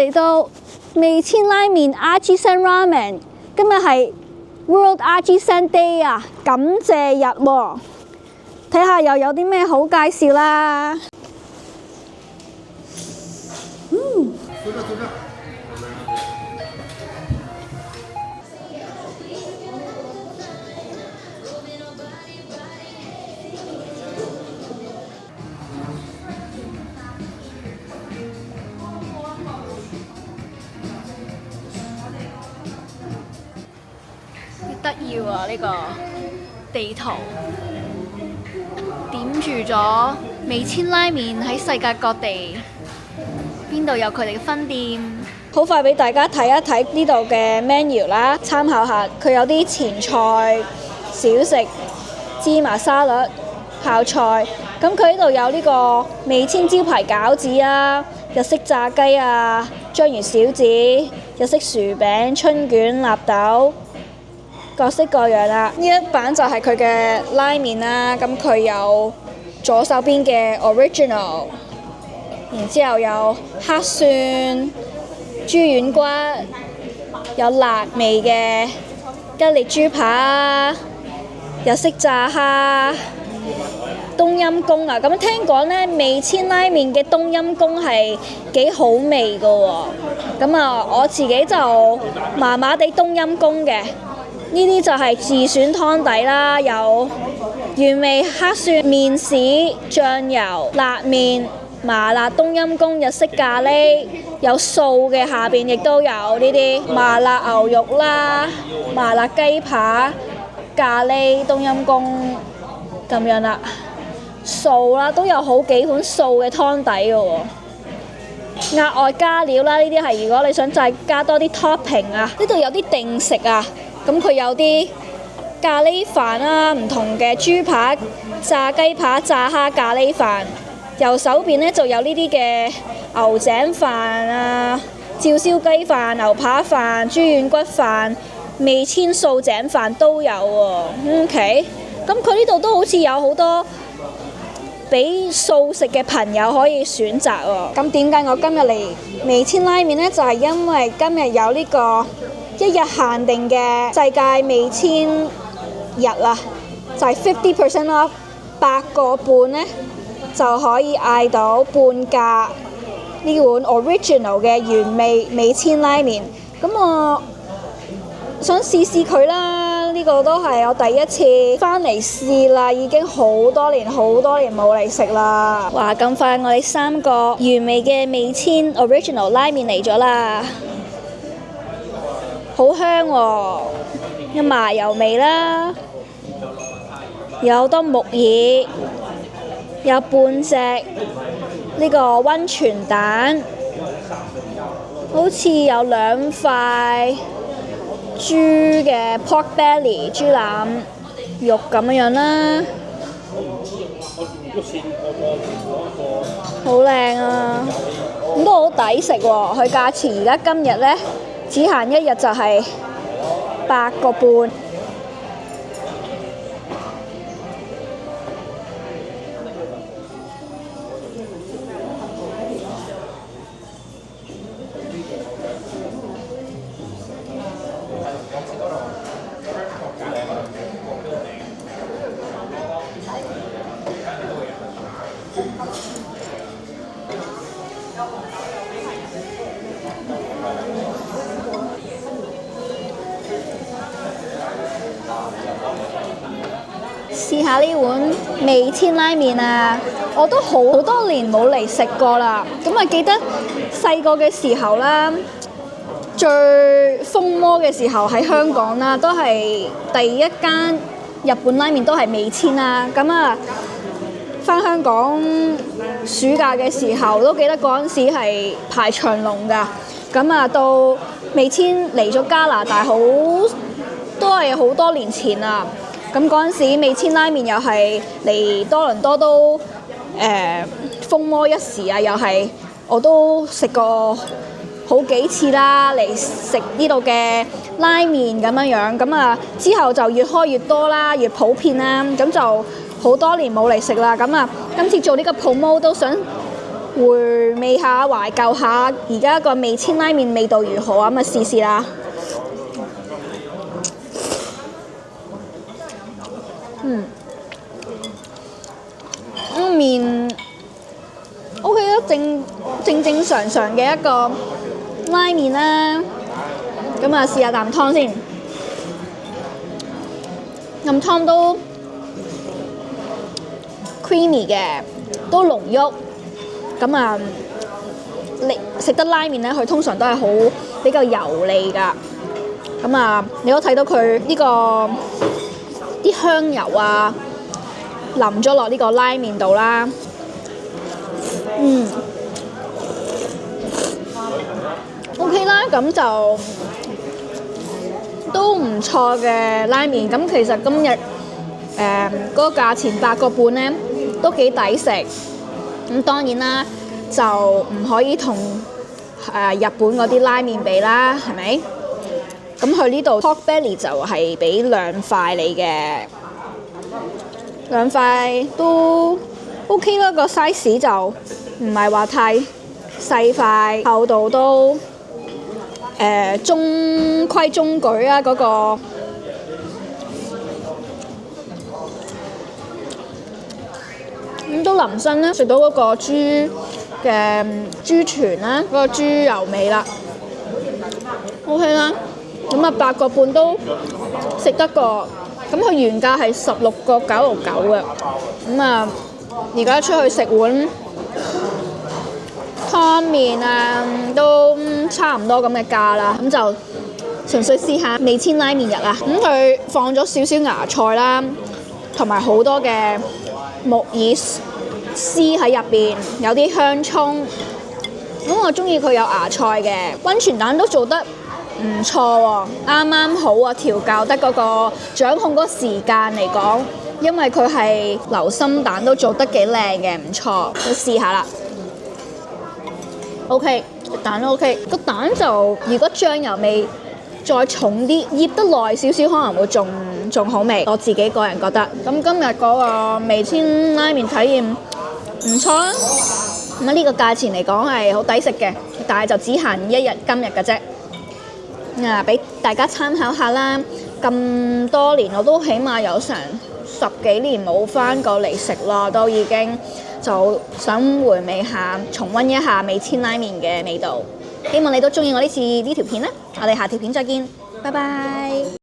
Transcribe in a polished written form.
嚟到味千拉麵 Artisan Ramen， 今日係 World Artisan Day 啊，感謝日喎。睇下又有啲咩好介紹啦。得意喎，呢個地圖點住咗味千拉麵喺世界各地邊度有佢哋嘅分店。好快俾大家睇一睇呢度嘅 menu 啦，參考下佢有啲前菜、小食、芝麻沙律、泡菜。咁佢呢度有呢個味千招牌餃子啊、日式炸雞啊、章魚小子、日式薯餅、春卷、納豆。各式各樣啦，呢一版就係佢嘅拉麵啦。咁佢有左手邊嘅 original， 然之後有黑蒜、豬軟骨，有辣味嘅吉列豬扒、日式炸蝦、冬陰功啊。咁聽講呢，味千拉麵嘅冬陰功係幾好味㗎喎。咁啊，我自己就麻麻地冬陰功嘅。呢啲就係自選湯底啦，有原味黑蒜麵豉、醬油、辣麵、麻辣冬陰功、日式咖喱，有素嘅，下邊亦都有呢啲麻辣牛肉啦、麻辣雞扒、咖喱冬陰功咁樣啦，素啦都有好幾款素嘅湯底嘅喎。額外加料啦，呢啲係如果你想再加多啲 topping 啊，呢度有啲定食啊。咁佢有啲咖喱飯啦，唔同嘅豬扒、炸雞扒、炸蝦咖喱飯。右手邊呢就有呢啲嘅牛井飯啊、照燒雞飯、牛扒飯、豬軟骨飯、味千素井飯都有喎。OK， 咁佢呢度都好似有好多俾素食嘅朋友可以選擇喎。咁點解我今日嚟味千拉麵呢？就係因為今日有呢個一日限定嘅世界味千日啊，就係 50% off， 8個半呢就可以嗌到半價呢碗 original 嘅原味味千拉麵。咁我想試試佢啦，呢個都係我第一次返嚟試啦，已經好多年冇嚟食啦。哇！咁快我哋3個原味嘅味千 original 拉麵嚟咗啦。好香喎，有麻油味啦，有好多木耳，有半隻呢個溫泉蛋，好似有2塊豬嘅 pork belly 豬腩肉咁樣啦，好靚啊！咁都好抵食喎，佢價錢而家今日呢，只限一日就係8個半。試下呢碗味千拉麵啊！我都好多年冇嚟食過啦。咁啊，記得細個嘅時候啦，最風魔嘅時候喺香港啦，都係第一間日本拉麵都係味千啦。咁啊，返香港暑假嘅時候都記得嗰陣時係排長龍㗎。咁啊，到味千嚟咗加拿大都係好多年前啦。咁嗰陣時味千拉麵又係嚟多倫多都風魔一時啊，又係我都食過好幾次啦，嚟食呢度嘅拉麵咁樣。咁啊之後就越開越多啦，越普遍啦，咁就好多年冇嚟食啦。咁啊今次做呢個 promo 都想回味下、懷舊下而家個味千拉麵味道如何啊？咁啊試試啦。麵 OK 啦，正常嘅一個拉麵啦。咁啊試下啖湯先，啖湯都 creamy 嘅，都濃郁。咁啊，你食得拉麵咧，佢通常都係好比較油膩㗎。咁啊，你都睇到佢呢個啲香油啊，淋咗落呢個拉麵度啦。OK 啦，咁就都唔錯嘅拉麵。咁其實今日嗰個價錢8個半咧，都幾抵食。咁當然啦，就唔可以同日本嗰啲拉麵比啦，係咪？咁佢呢度 pork belly 就係俾2塊你嘅，2塊都 OK 啦，個 size 就唔係話太細塊，厚度都中規中矩啊，嗰個咁都臨身咧，食到嗰個豬嘅豬臀啦，嗰個豬油味啦 ，OK 啦。咁啊8個半都食得過，咁佢原價係16個9.99嘅，咁啊而家出去食碗湯麵啊都差唔多咁嘅價啦，咁就純粹試下味千拉麵日啊。咁佢放咗少少芽菜啦，同埋好多嘅木耳絲喺入邊，有啲香葱。咁我中意佢有芽菜嘅，溫泉蛋都做得唔錯喎，啱啱好啊，調校得嗰個掌控嗰個時間嚟講，因為佢係流心蛋都做得幾靚嘅，唔錯，都試下啦。OK， 蛋都 OK， 個蛋就如果醬油味再重啲，醃得耐少少可能會仲好味，我自己個人覺得。咁今日嗰個味千拉麵體驗唔錯啦。咁呢個價錢嚟講係好抵食嘅，但係就只限一日今日嘅啫。俾大家參考下啦。咁多年我都起碼有成10幾年冇返過嚟食啦，都已經就想回味下、重溫一下味千拉麵嘅味道。希望你都中意我呢條片啦。我哋下條片再見，拜拜。